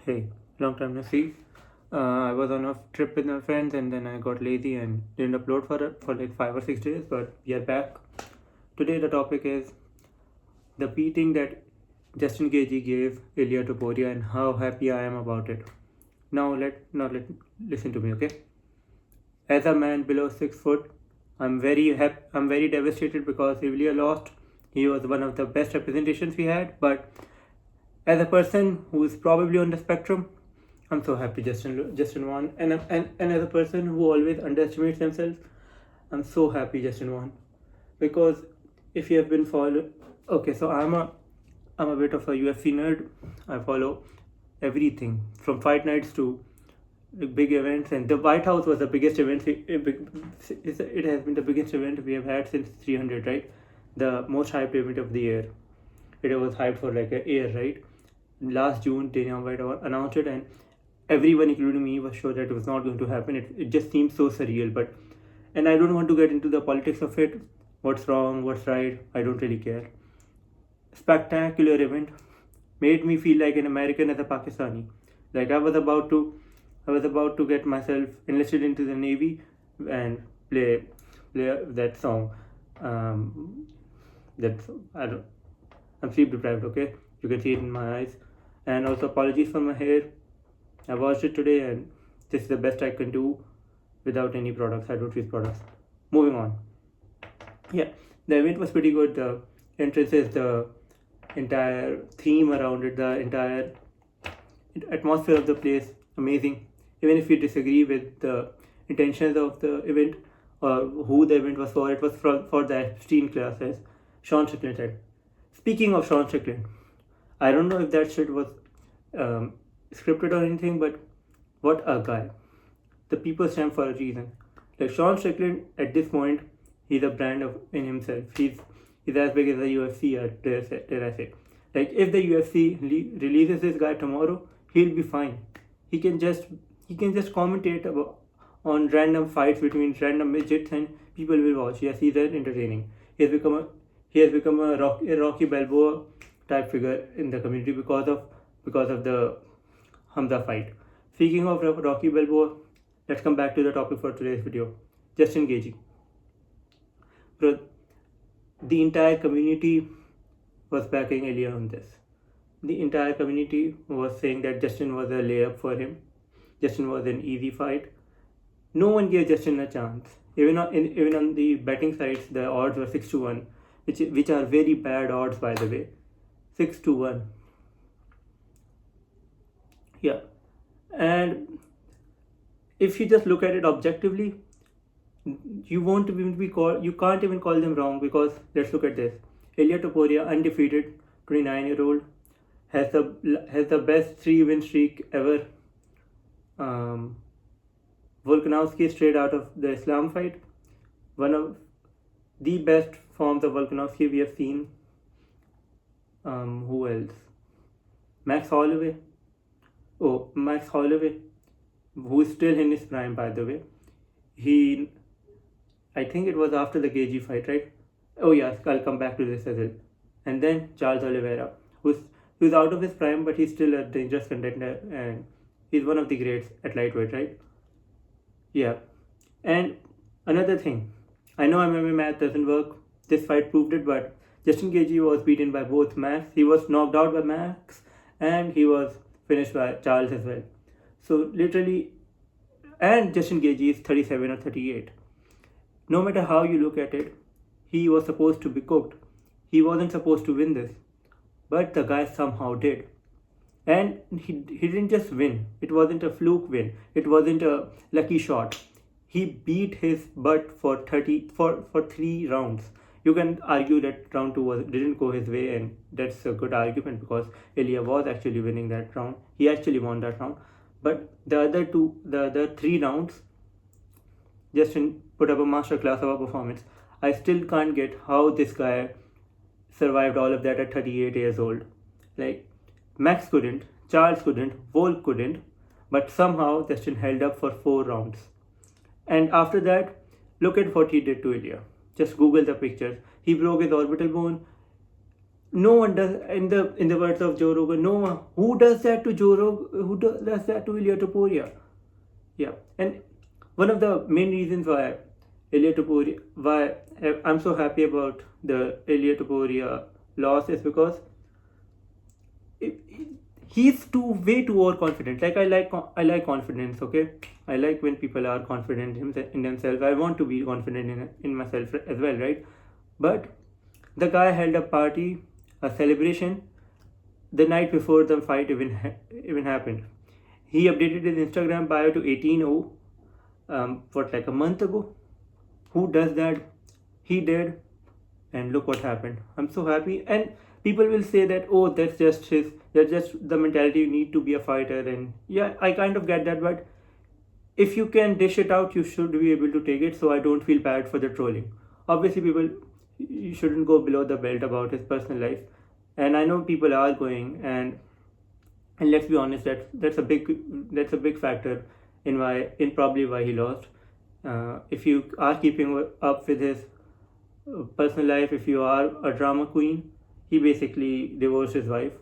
Hey, long time no see. I was on a trip with my friends and then I got lazy and didn't upload for like 5 or 6 days. But we are back. Today the topic is the beating that Justin Gaethje gave Ilya Topuria and how happy I am about it. Now let listen to me, okay? As a man below 6 foot, I'm very devastated because Ilya lost. He was one of the best representations we had, but as a person who is probably on the spectrum, I'm so happy Justin won, and as a person who always underestimates themselves, I'm so happy Justin won, because if you have been following, okay, so I'm a bit of a UFC nerd. I follow everything from fight nights to big events, and the White House was the biggest event. It has been the biggest event we have had since 300, right? The most hyped event of the year. It was hyped for like a year, right? Last June, Dana White announced it, and everyone, including me, was sure that it was not going to happen. It just seems so surreal. And I don't want to get into the politics of it. What's wrong? What's right? I don't really care. Spectacular event, made me feel like an American as a Pakistani. Like I was about to get myself enlisted into the Navy and play that song. Um, that I don't. I'm sleep deprived. Okay, you can see it in my eyes. And also apologies for my hair. I watched it today, and this is the best I can do without any products. I don't use products. Moving on. Yeah, the event was pretty good. The entrances, the entire theme around it, the entire atmosphere of the place, amazing. Even if you disagree with the intentions of the event or who the event was for, it was for the Epstein class, as Sean Strickland said. Speaking of Sean Strickland, I don't know if that shit was scripted or anything, but what a guy. The people stand for a reason. Like Sean Strickland, at this point, he's a brand of in himself. He's as big as the UFC, dare I say. Like if the UFC releases this guy tomorrow, he'll be fine. He can just commentate on random fights between random midgets and people will watch. Yes, he's that entertaining. He has become a Rocky Balboa type figure in the community because of the Hamza fight. Speaking of Rocky Balboa, let's come back to the topic for today's video. Justin Gaethje. Bro, the entire community was backing Ilya on this. The entire community was saying that Justin was a layup for him. Justin was an easy fight. No one gave Justin a chance. Even on the betting sites, the odds were 6-1, which are very bad odds, by the way. 6-1. Yeah, and if you just look at it objectively, you won't even be called. You can't even call them wrong, because let's look at this. Ilya Topuria, undefeated, 29-year-old, has the best 3-win streak ever. Volkanovski, straight out of the Islam fight, one of the best forms of Volkanovski we have seen. Who else? Max Holloway. Oh, Max Holloway, who is still in his prime, by the way. I think it was after the Gaethje fight, right? Oh yes, I'll come back to this as well. And then Charles Oliveira, who's out of his prime, but he's still a dangerous contender, and he's one of the greats at lightweight, right? Yeah. And another thing, I know MMA math doesn't work. This fight proved it, but Justin Gaethje was beaten by both Max. He was knocked out by Max, and he was finished by Charles as well. So literally, and Justin Gaethje is 37 or 38. No matter how you look at it, he was supposed to be cooked. He wasn't supposed to win this, but the guy somehow did. And he didn't just win. It wasn't a fluke win. It wasn't a lucky shot. He beat his butt for 3 rounds. You can argue that round 2 didn't go his way, and that's a good argument because Ilya was actually winning that round. He actually won that round. But the other 3 rounds, Justin put up a masterclass of a performance. I still can't get how this guy survived all of that at 38 years old. Like, Max couldn't, Charles couldn't, Volk couldn't, but somehow Justin held up for 4 rounds. And after that, look at what he did to Ilya. Just Google the pictures. He broke his orbital bone. No one does, in the words of Joe Rogan, no one who does that to Joe Rogan, does that to Ilya Topuria. Yeah, and one of the main reasons why Ilya Topuria, why I'm so happy about the Ilya Topuria loss is because it, he's way too overconfident. Like I like confidence. Okay, I like when people are confident in themselves. I want to be confident in myself as well, right? But the guy held a party, a celebration, the night before the fight even happened. He updated his Instagram bio to 18-0, what, like a month ago. Who does that? He did, and look what happened. I'm so happy. And people will say that, oh, that's just the mentality you need to be a fighter. And yeah, I kind of get that, but if you can dish it out, you should be able to take it. So I don't feel bad for the trolling. Obviously, people, you shouldn't go below the belt about his personal life, and I know people are going, and let's be honest, that's a big factor in probably why he lost. If you are keeping up with his personal life, if you are a drama queen, he basically divorced his wife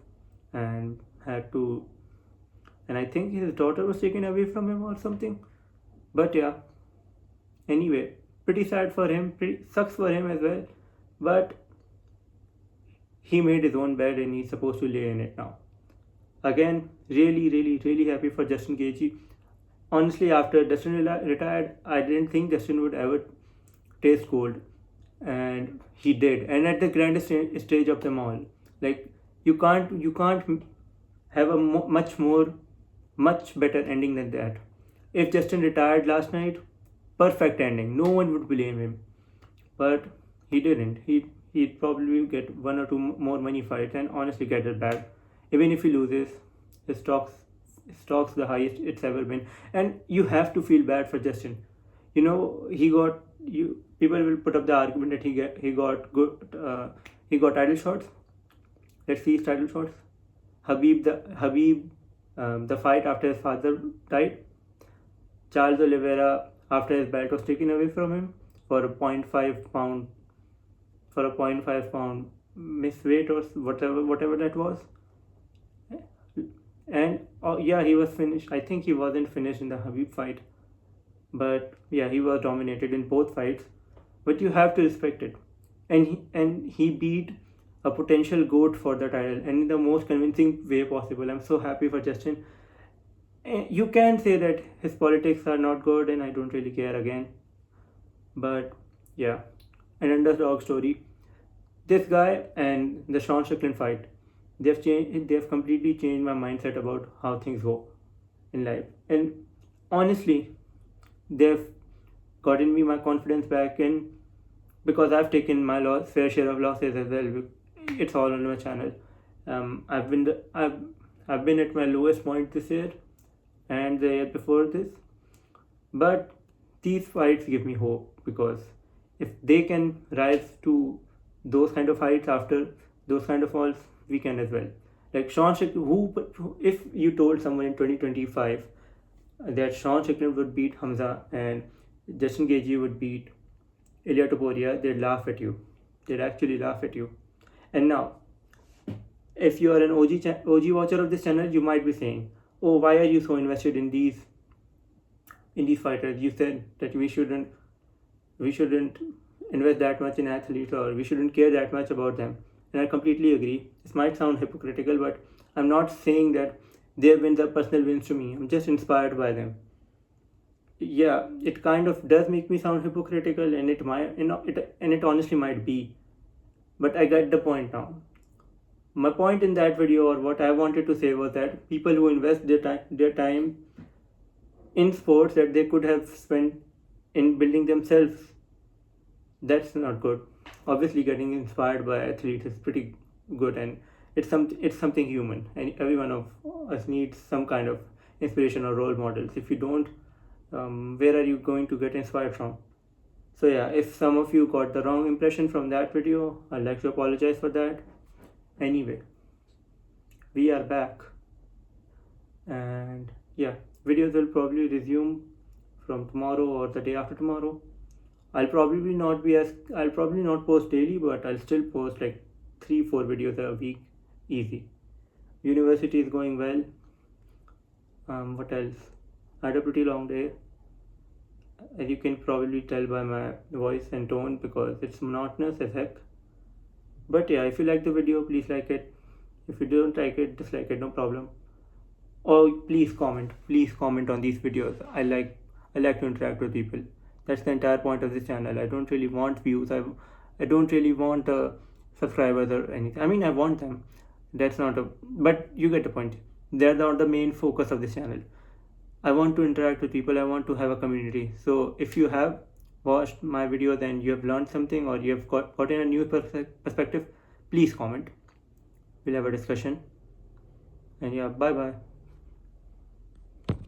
and had to, and I think his daughter was taken away from him or something. But yeah, anyway, pretty sad for him, pretty sucks for him as well. But he made his own bed and he's supposed to lay in it now. Again, really, really, really happy for Justin Gaethje. Honestly, after Justin retired, I didn't think Justin would ever taste gold, and he did. And at the grandest stage of them all, like you can't have a much better ending than that. If Justin retired last night, perfect ending. No one would blame him, but he didn't. He'd probably get one or two more money fights and honestly get it back. Even if he loses, his stocks the highest it's ever been. And you have to feel bad for Justin. You know, he got you. People will put up the argument that he got title shots. Let's see his title shots. Habib, the fight after his father died. Charles Oliveira after his belt was taken away from him for a point 0.5 pound miss weight or whatever that was. And yeah, he was finished. I think he wasn't finished in the Habib fight, but yeah, he was dominated in both fights. But you have to respect it, and he beat a potential GOAT for the title, and in the most convincing way possible. I'm so happy for Justin. You can say that his politics are not good, and I don't really care again. But yeah, an underdog story. This guy and the Sean Strickland fight, they've completely changed my mindset about how things go in life. And honestly, they've gotten me my confidence back in, because I've taken my fair share of losses as well. It's all on my channel. I've been at my lowest point this year and the year before this, but these fights give me hope, because if they can rise to those kind of heights after those kind of falls, we can as well. Like Sean Strickland, if you told someone in 2025 that Sean Strickland would beat Hamza and Justin Gaethje would beat Ilya Topuria, they'd laugh at you. They'd actually laugh at you. And now, if you are an OG watcher of this channel, you might be saying, "Oh, why are you so invested in these fighters? You said that we shouldn't invest that much in athletes, or we shouldn't care that much about them." And I completely agree. This might sound hypocritical, but I'm not saying that they've been the personal wins to me. I'm just inspired by them. Yeah, it kind of does make me sound hypocritical, and it might, it honestly might be. But I get the point now. My point in that video, or what I wanted to say, was that people who invest their time in sports that they could have spent in building themselves, that's not good. Obviously, getting inspired by athletes is pretty good, and it's something human, and every one of us needs some kind of inspiration or role models. If you don't, where are you going to get inspired from? So yeah, if some of you got the wrong impression from that video, I'd like to apologize for that. Anyway, we are back, and yeah, videos will probably resume from tomorrow or the day after tomorrow. I'll probably not post daily, but I'll still post like 3-4 videos a week, easy. University is going well. What else? I had a pretty long day, as you can probably tell by my voice and tone, because it's monotonous as heck. But yeah, if you like the video, please like it. If you don't like it, dislike it, no problem. Or please comment on these videos. I like to interact with people. That's the entire point of this channel. I don't really want views. I don't really want subscribers or anything. I mean, I want them. That's not a, but you get the point. They're not the main focus of this channel. I want to interact with people. I want to have a community. So if you have watched my videos and you have learned something, or you have gotten a new perspective, please comment. We'll have a discussion. And yeah, bye bye.